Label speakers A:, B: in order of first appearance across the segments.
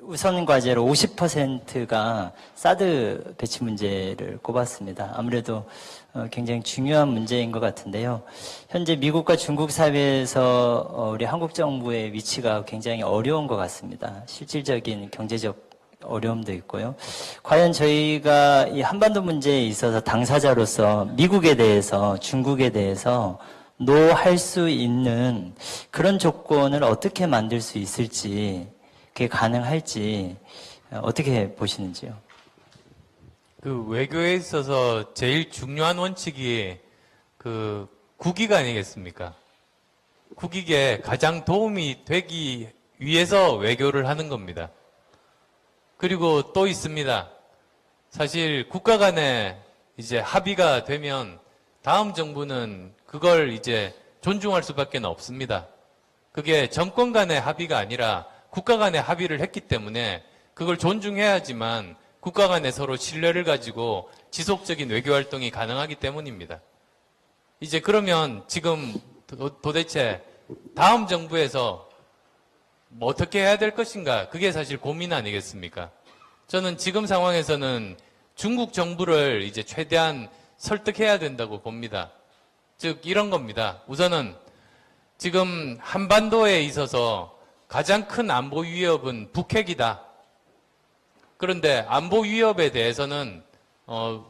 A: 우선 과제로 50%가 사드 배치 문제를 꼽았습니다. 아무래도 굉장히 중요한 문제인 것 같은데요. 현재 미국과 중국 사회에서 우리 한국 정부의 위치가 굉장히 어려운 것 같습니다. 실질적인 경제적 어려움도 있고요. 과연 저희가 이 한반도 문제에 있어서 당사자로서 미국에 대해서, 중국에 대해서 노할 수 있는 그런 조건을 어떻게 만들 수 있을지, 그게 가능할지 어떻게 보시는지요?
B: 그 외교에 있어서 제일 중요한 원칙이 그 국익 아니겠습니까? 국익에 가장 도움이 되기 위해서 외교를 하는 겁니다. 그리고 또 있습니다. 사실 국가 간에 이제 합의가 되면 다음 정부는 그걸 이제 존중할 수밖에 없습니다. 그게 정권 간의 합의가 아니라 국가 간의 합의를 했기 때문에 그걸 존중해야지만 국가 간에 서로 신뢰를 가지고 지속적인 외교 활동이 가능하기 때문입니다. 이제 그러면 지금 도대체 다음 정부에서 뭐 어떻게 해야 될 것인가? 그게 사실 고민 아니겠습니까? 저는 지금 상황에서는 중국 정부를 이제 최대한 설득해야 된다고 봅니다. 즉 이런 겁니다. 우선은 지금 한반도에 있어서 가장 큰 안보 위협은 북핵이다. 그런데 안보 위협에 대해서는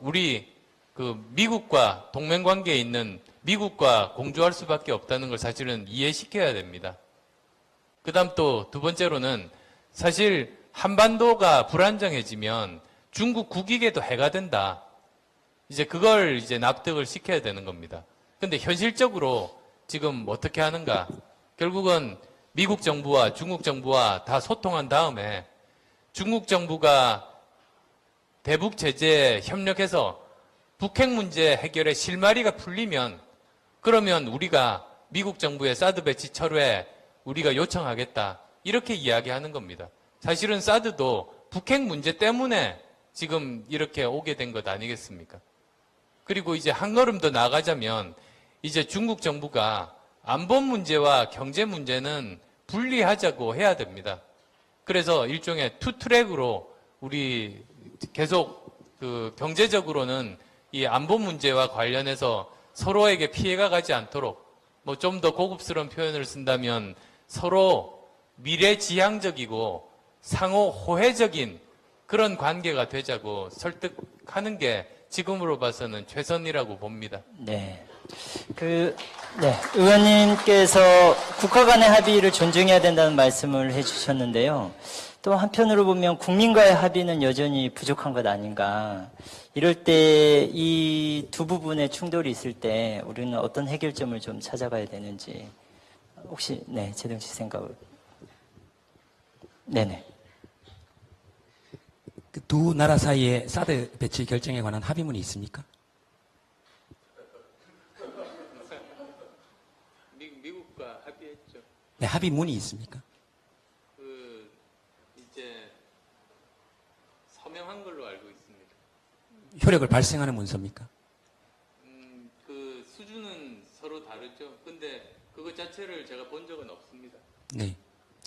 B: 우리 그 미국과 동맹 관계에 있는 미국과 공조할 수밖에 없다는 걸 사실은 이해시켜야 됩니다. 그다음 또 두 번째로는 사실 한반도가 불안정해지면 중국 국익에도 해가 된다. 이제 그걸 이제 납득을 시켜야 되는 겁니다. 근데 현실적으로 지금 어떻게 하는가? 결국은 미국 정부와 중국 정부와 다 소통한 다음에 중국 정부가 대북 제재에 협력해서 북핵 문제 해결에 실마리가 풀리면 그러면 우리가 미국 정부의 사드 배치 철회에 우리가 요청하겠다. 이렇게 이야기하는 겁니다. 사실은 사드도 북핵 문제 때문에 지금 이렇게 오게 된 것 아니겠습니까? 그리고 이제 한 걸음 더 나가자면 이제 중국 정부가 안보 문제와 경제 문제는 분리하자고 해야 됩니다. 그래서 일종의 투 트랙으로 우리 계속 그 경제적으로는 이 안보 문제와 관련해서 서로에게 피해가 가지 않도록 뭐 좀 더 고급스러운 표현을 쓴다면 서로 미래지향적이고 상호 호혜적인 그런 관계가 되자고 설득하는 게 지금으로 봐서는 최선이라고 봅니다.
A: 네. 의원님께서 국가 간의 합의를 존중해야 된다는 말씀을 해주셨는데요. 또 한편으로 보면 국민과의 합의는 여전히 부족한 것 아닌가. 이럴 때 이 두 부분의 충돌이 있을 때 우리는 어떤 해결점을 좀 찾아가야 되는지. 혹시, 제동 씨 생각을. 네네.
C: 그 두 나라 사이에 사드 배치 결정에 관한 합의문이 있습니까?
B: 미국과 합의했죠.
C: 네, 합의문이 있습니까?
B: 이제 서명한 걸로 알고 있습니다.
C: 효력을 발생하는 문서입니까?
B: 그 수준은 서로 다르죠. 근데 그것 자체를 제가 본 적은 없습니다.
C: 네.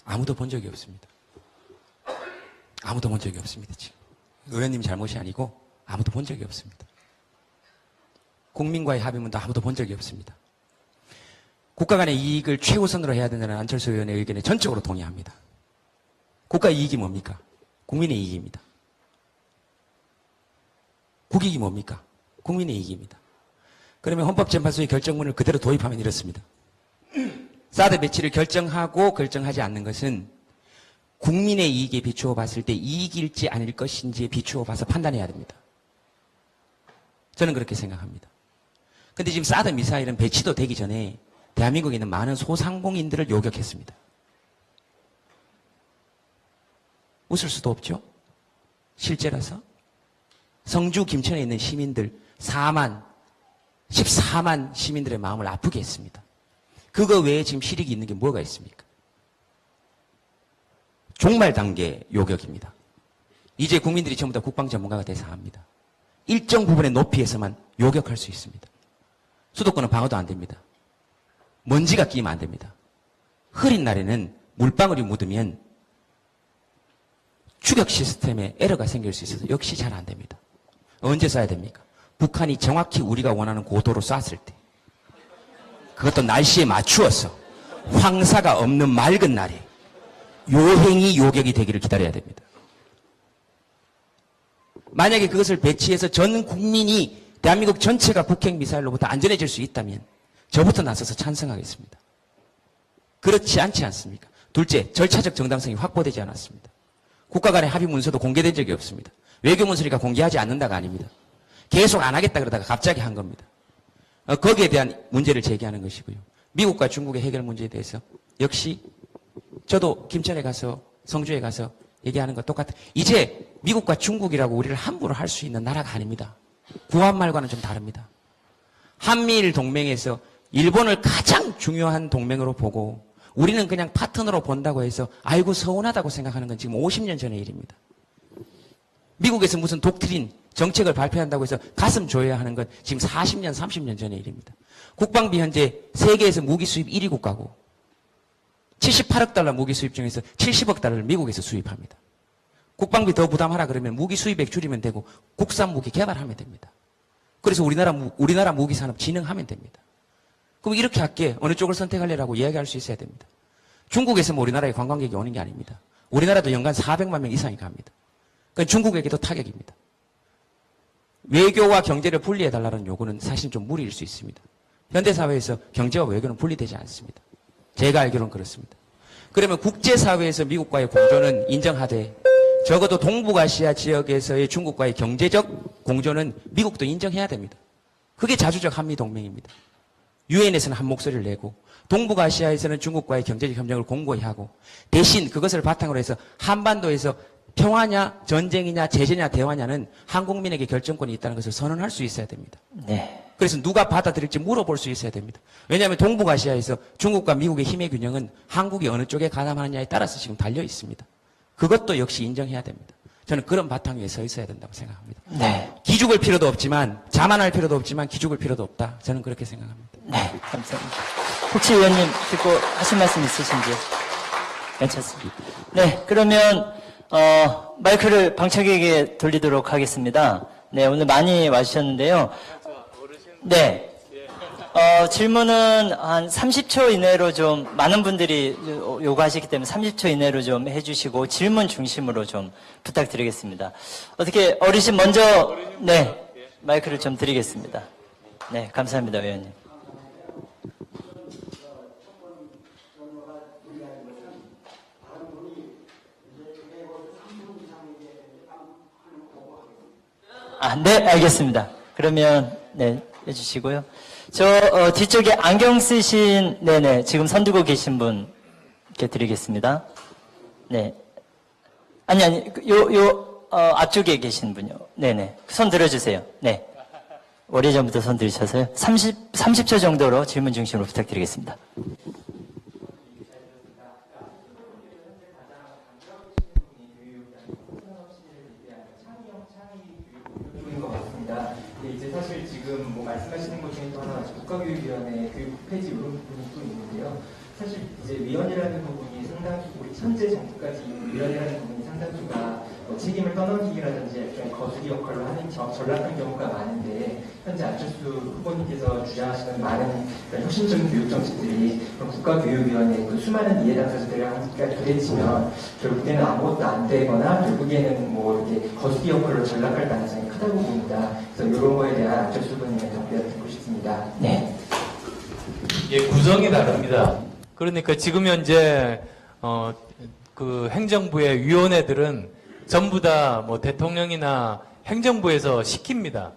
C: 아무도 본 적이 없습니다. 아무도 본 적이 없습니다, 지금. 의원님 잘못이 아니고 아무도 본 적이 없습니다. 국민과의 합의문도 아무도 본 적이 없습니다. 국가 간의 이익을 최우선으로 해야 된다는 안철수 의원의 의견에 전적으로 동의합니다. 국가 이익이 뭡니까? 국민의 이익입니다. 국익이 뭡니까? 국민의 이익입니다. 그러면 헌법재판소의 결정문을 그대로 도입하면 이렇습니다. 사드 배치를 결정하고 결정하지 않는 것은 국민의 이익에 비추어 봤을 때 이익일지 아닐 것인지에 비추어 봐서 판단해야 됩니다. 저는 그렇게 생각합니다. 근데 지금 사드 미사일은 배치도 되기 전에 대한민국에 있는 많은 소상공인들을 요격했습니다. 웃을 수도 없죠? 실제라서. 성주 김천에 있는 시민들 14만 시민들의 마음을 아프게 했습니다. 그거 외에 지금 실익이 있는 게 뭐가 있습니까? 종말 단계 요격입니다. 이제 국민들이 전부 다 국방 전문가가 돼서 합니다. 일정 부분의 높이에서만 요격할 수 있습니다. 수도권은 방어도 안 됩니다. 먼지가 끼면 안 됩니다. 흐린 날에는 물방울이 묻으면 수력 시스템에 에러가 생길 수 있어서 역시 잘 안 됩니다. 언제 쏴야 됩니까? 북한이 정확히 우리가 원하는 고도로 쐈을 때. 그것도 날씨에 맞추어서 황사가 없는 맑은 날에 요행이 요격이 되기를 기다려야 됩니다. 만약에 그것을 배치해서 전 국민이 대한민국 전체가 북핵 미사일로부터 안전해질 수 있다면 저부터 나서서 찬성하겠습니다. 그렇지 않지 않습니까? 둘째, 절차적 정당성이 확보되지 않았습니다. 국가 간의 합의 문서도 공개된 적이 없습니다. 외교 문서니까 공개하지 않는다가 아닙니다. 계속 안 하겠다 그러다가 갑자기 한 겁니다. 거기에 대한 문제를 제기하는 것이고요. 미국과 중국의 해결 문제에 대해서 역시 저도 김천에 가서 성주에 가서 얘기하는 것 똑같아. 이제 미국과 중국이라고 우리를 함부로 할 수 있는 나라가 아닙니다. 구한말과는 좀 다릅니다. 한미일 동맹에서 일본을 가장 중요한 동맹으로 보고 우리는 그냥 파트너로 본다고 해서 아이고 서운하다고 생각하는 건 지금 50년 전의 일입니다. 미국에서 무슨 독트린, 정책을 발표한다고 해서 가슴 조여야 하는 건 지금 40년, 30년 전의 일입니다. 국방비 현재 세계에서 무기 수입 1위 국가고 78억 달러 무기 수입 중에서 70억 달러를 미국에서 수입합니다. 국방비 더 부담하라 그러면 무기 수입액 줄이면 되고 국산 무기 개발하면 됩니다. 그래서 우리나라 무기 산업 진흥하면 됩니다. 그럼 이렇게 할게 어느 쪽을 선택할래라고 이야기할 수 있어야 됩니다. 중국에서 뭐 우리나라에 관광객이 오는 게 아닙니다. 우리나라도 연간 400만 명 이상이 갑니다. 그건 중국에게도 타격입니다. 외교와 경제를 분리해달라는 요구는 사실 좀 무리일 수 있습니다. 현대사회에서 경제와 외교는 분리되지 않습니다. 제가 알기로는 그렇습니다. 그러면 국제사회에서 미국과의 공조는 인정하되 적어도 동북아시아 지역에서의 중국과의 경제적 공조는 미국도 인정해야 됩니다. 그게 자주적 한미동맹입니다. 유엔에서는 한 목소리를 내고 동북아시아에서는 중국과의 경제적 협력을 공고히 하고 대신 그것을 바탕으로 해서 한반도에서 평화냐 전쟁이냐 제재냐 대화냐는 한국민에게 결정권이 있다는 것을 선언할 수 있어야 됩니다.
A: 네.
C: 그래서 누가 받아들일지 물어볼 수 있어야 됩니다. 왜냐하면 동북아시아에서 중국과 미국의 힘의 균형은 한국이 어느 쪽에 가담하느냐에 따라서 지금 달려 있습니다. 그것도 역시 인정해야 됩니다. 저는 그런 바탕 위에 서 있어야 된다고 생각합니다.
A: 네.
C: 기죽을 필요도 없지만 자만할 필요도 없지만 기죽을 필요도 없다. 저는 그렇게 생각합니다.
A: 네, 감사합니다. 혹시 의원님 듣고 하실 말씀 있으신지? 괜찮습니다. 네, 그러면 마이크를 방청객에게 돌리도록 하겠습니다. 네, 오늘 많이 와주셨는데요. 네. 질문은 한 30초 이내로 좀 많은 분들이 요구하시기 때문에 30초 이내로 좀 해주시고 질문 중심으로 좀 부탁드리겠습니다. 어떻게 어르신 먼저 네 마이크를 좀 드리겠습니다. 네, 감사합니다, 의원님. 네, 알겠습니다. 그러면 네 해주시고요. 뒤쪽에 안경 쓰신, 네네, 지금 손 들고 계신 분께 드리겠습니다. 네. 아니, 앞쪽에 계신 분요. 네네. 손 들어주세요. 네. 오래전부터 손 들으셔서요. 30초 정도로 질문 중심으로 부탁드리겠습니다.
D: 이제 사실 지금 뭐 말씀하시는 것 중에 또 하나 국가교육위원회 교육 폐지 이런 부분이 또 있는데요. 사실 이제 위원이라는 부분이 상당히 우리 현재 정부까지 위원이라는 부분이 상당수가 책임을 떠넘기기라든지 일종의 거수기 역할로 하는 전락한 경우가 많은데 현재 안철수 후보님께서 주장하시는 많은 혁신적인 교육 정책들이 국가교육위원회 그 수많은 이해 당사자들과 부딪히면 결국에는 아무것도 안 되거나 결국에는 뭐 이렇게 거수기 역할로 전락할 가능성이 크다고 봅니다. 그래서 이런 거에 대한 안철수 후보님의 답변을 듣고 싶습니다.
A: 네.
B: 예, 구성이 다릅니다. 그러니까 지금 현재 그 행정부의 위원회들은 전부 다 뭐 대통령이나 행정부에서 시킵니다.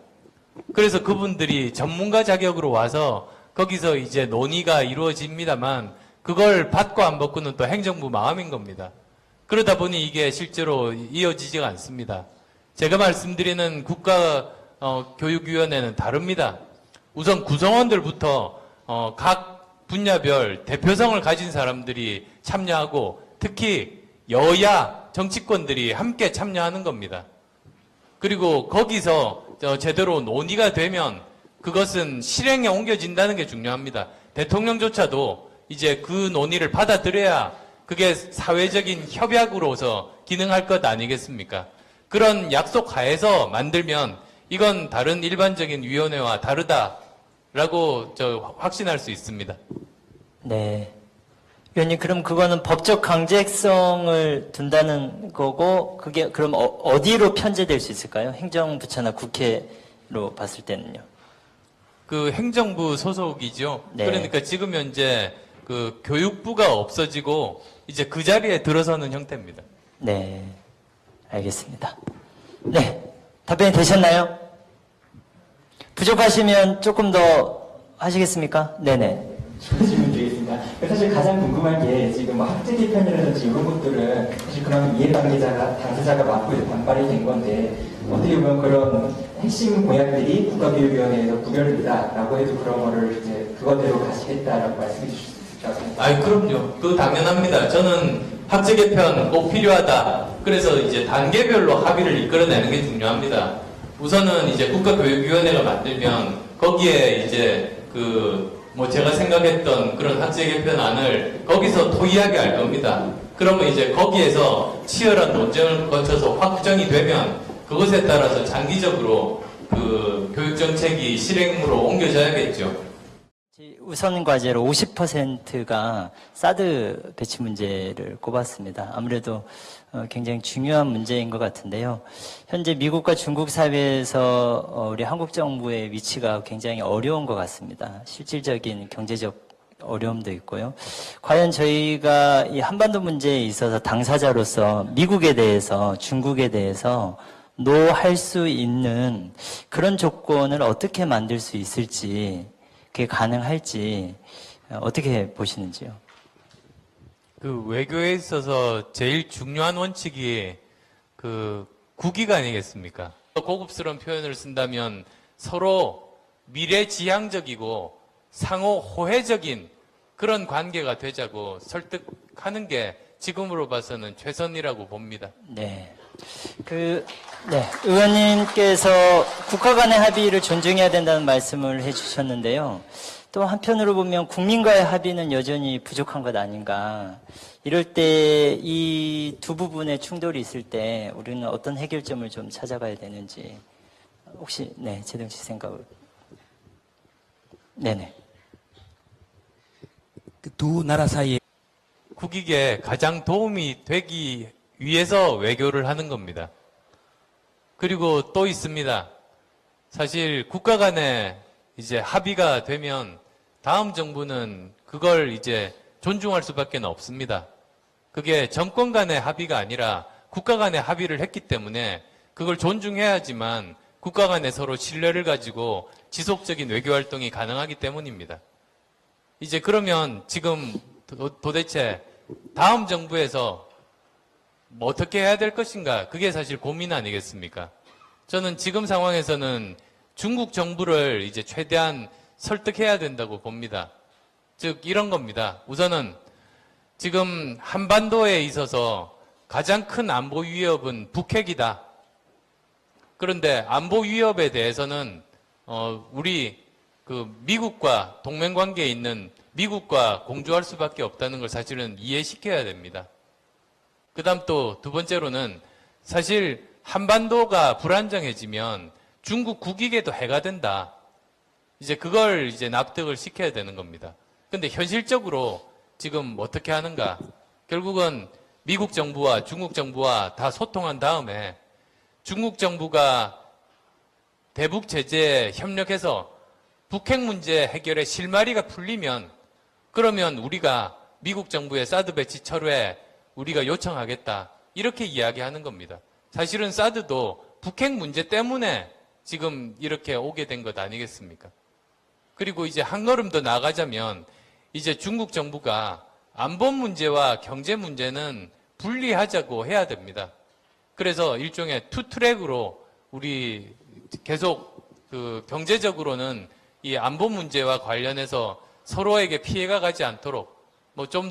B: 그래서 그분들이 전문가 자격으로 와서 거기서 이제 논의가 이루어집니다만 그걸 받고 안 받고는 또 행정부 마음인 겁니다. 그러다 보니 이게 실제로 이어지지가 않습니다. 제가 말씀드리는 국가교육위원회는 다릅니다. 우선 구성원들부터 각 분야별 대표성을 가진 사람들이 참여하고 특히 여야 정치권들이 함께 참여하는 겁니다. 그리고 거기서 제대로 논의가 되면 그것은 실행에 옮겨진다는 게 중요합니다. 대통령조차도 이제 그 논의를 받아들여야 그게 사회적인 협약으로서 기능할 것 아니겠습니까? 그런 약속 하에서 만들면 이건 다른 일반적인 위원회와 다르다라고 확신할 수 있습니다.
A: 네. 위원님, 그럼 그거는 법적 강제성을 둔다는 거고, 그게 그럼 어디로 편제될 수 있을까요? 행정부처나 국회로 봤을 때는요.
B: 그 행정부 소속이죠.
A: 네.
B: 그러니까 지금 현재 그 교육부가 없어지고 이제 그 자리에 들어서는 형태입니다.
A: 네. 알겠습니다. 네. 답변이 되셨나요? 부족하시면 조금 더 하시겠습니까? 네네.
D: 질문 드리겠습니다. 사실 가장 궁금한 게 지금 뭐 학제 개편이라든지 이런 것들은 사실 그런 당사자가 맡고 이제 반발이 된 건데 어떻게 보면 그런 핵심 공약들이 국가교육위원회에서 부결이다라고 해도 그런 거를 이제 그거대로 가시겠다라고 말씀해 주실 수 있을까요?
B: 아이, 그럼요. 그거 당연합니다. 저는 학제 개편 꼭 필요하다. 그래서 이제 단계별로 합의를 이끌어내는 게 중요합니다. 우선은 이제 국가교육위원회가 만들면 거기에 이제 제가 생각했던 그런 학제 개편안을 거기서 토의하게 할 겁니다. 그러면 이제 거기에서 치열한 논쟁을 거쳐서 확정이 되면 그것에 따라서 장기적으로 그 교육정책이 실행으로 옮겨져야겠죠.
A: 우선 과제로 50%가 사드 배치 문제를 꼽았습니다. 아무래도 굉장히 중요한 문제인 것 같은데요. 현재 미국과 중국 사회에서 우리 한국 정부의 위치가 굉장히 어려운 것 같습니다. 실질적인 경제적 어려움도 있고요. 과연 저희가 이 한반도 문제에 있어서 당사자로서 미국에 대해서, 중국에 대해서 노할 수 있는 그런 조건을 어떻게 만들 수 있을지, 그게 가능할지 어떻게 보시는지요?
B: 그 외교에 있어서 제일 중요한 원칙이 그 국위가 아니겠습니까? 고급스러운 표현을 쓴다면 서로 미래지향적이고 상호 호혜적인 그런 관계가 되자고 설득하는 게 지금으로 봐서는 최선이라고 봅니다.
A: 네. 의원님께서 국가 간의 합의를 존중해야 된다는 말씀을 해주셨는데요. 또 한편으로 보면 국민과의 합의는 여전히 부족한 것 아닌가. 이럴 때 이 두 부분의 충돌이 있을 때 우리는 어떤 해결점을 좀 찾아가야 되는지 혹시 제동 씨 생각을. 네네.
C: 그 두 나라 사이에
B: 국익에 가장 도움이 되기 위해서 외교를 하는 겁니다. 그리고 또 있습니다. 사실 국가 간에 이제 합의가 되면 다음 정부는 그걸 이제 존중할 수밖에 없습니다. 그게 정권 간의 합의가 아니라 국가 간의 합의를 했기 때문에 그걸 존중해야지만 국가 간에 서로 신뢰를 가지고 지속적인 외교 활동이 가능하기 때문입니다. 이제 그러면 지금 도대체 다음 정부에서 뭐 어떻게 해야 될 것인가? 그게 사실 고민 아니겠습니까? 저는 지금 상황에서는 중국 정부를 이제 최대한 설득해야 된다고 봅니다. 즉 이런 겁니다. 우선은 지금 한반도에 있어서 가장 큰 안보 위협은 북핵이다. 그런데 안보 위협에 대해서는 우리 그 미국과 동맹 관계에 있는 미국과 공조할 수밖에 없다는 걸 사실은 이해시켜야 됩니다. 그다음 또 두 번째로는 사실 한반도가 불안정해지면 중국 국익에도 해가 된다. 이제 그걸 이제 납득을 시켜야 되는 겁니다. 근데 현실적으로 지금 어떻게 하는가? 결국은 미국 정부와 중국 정부와 다 소통한 다음에 중국 정부가 대북 제재에 협력해서 북핵 문제 해결에 실마리가 풀리면 그러면 우리가 미국 정부의 사드 배치 철회 우리가 요청하겠다. 이렇게 이야기하는 겁니다. 사실은 사드도 북핵 문제 때문에 지금 이렇게 오게 된 것 아니겠습니까? 그리고 이제 한 걸음 더 나가자면 이제 중국 정부가 안보 문제와 경제 문제는 분리하자고 해야 됩니다. 그래서 일종의 투트랙으로 우리 계속 그 경제적으로는 이 안보 문제와 관련해서 서로에게 피해가 가지 않도록 뭐 좀 더